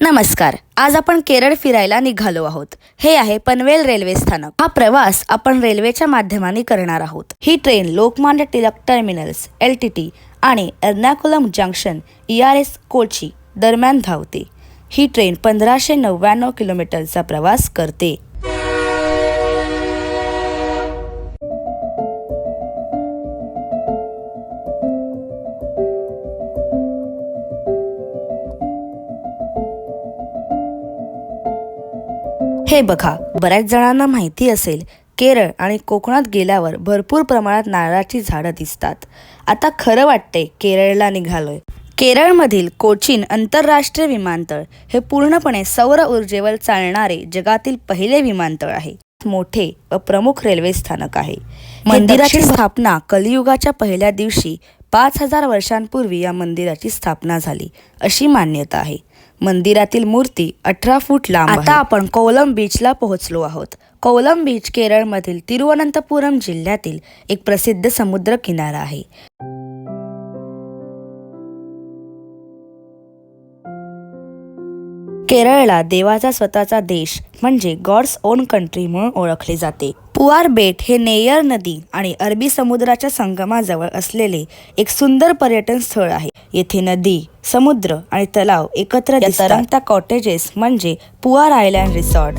नमस्कार. आज आपण केरळ फिरायला निघालो आहोत. हे आहे पनवेल रेल्वे स्थानक. हा प्रवास आपण रेल्वेच्या माध्यमाने करणार आहोत. ही train Lokmanya Tilak terminals LTT आणि एर्नाकुलम जंक्शन ERS कोची दरम्यान धावते. ही ट्रेन 1599 किलोमीटरचा प्रवास करते. हे बघा, बऱ्याच जणांना माहिती असेल, केरळ आणि कोकणात गेल्यावर भरपूर प्रमाणात नारळाची झाडं दिसतात. आता खरं वाटते केरळला निघालोय. केरळमधील कोचीन आंतरराष्ट्रीय विमानतळ हे पूर्णपणे सौर ऊर्जेवर चालणारे जगातील पहिले विमानतळ आहे. मोठे व प्रमुख रेल्वे स्थानक आहे. मंदिराची स्थापना कलियुगाच्या पहिल्या दिवशी 5000 वर्षांपूर्वी या मंदिराची स्थापना झाली अशी मान्यता आहे. मंदिरातील मूर्ती 18 फूट लांब आहे. आता आपण कोवलम बीचला पोहोचलो आहोत. कोवलम बीच केरळमधील तिरुवनंतपुरम जिल्ह्यातील एक प्रसिद्ध समुद्र किनारा आहे. केरळला देवाचा स्वतःचा देश म्हणजे गॉड्स ओन कंट्री म्हणून ओळखले जाते. पुआर बेट हे नेयर नदी आणि अरबी समुद्राच्या संगमाजवळ असलेले एक सुंदर पर्यटन स्थळ आहे. येथे नदी, समुद्र आणि तलाव एकत्र दिसतात. कॉटेजेस म्हणजे पुआर आयलँड रिसॉर्ट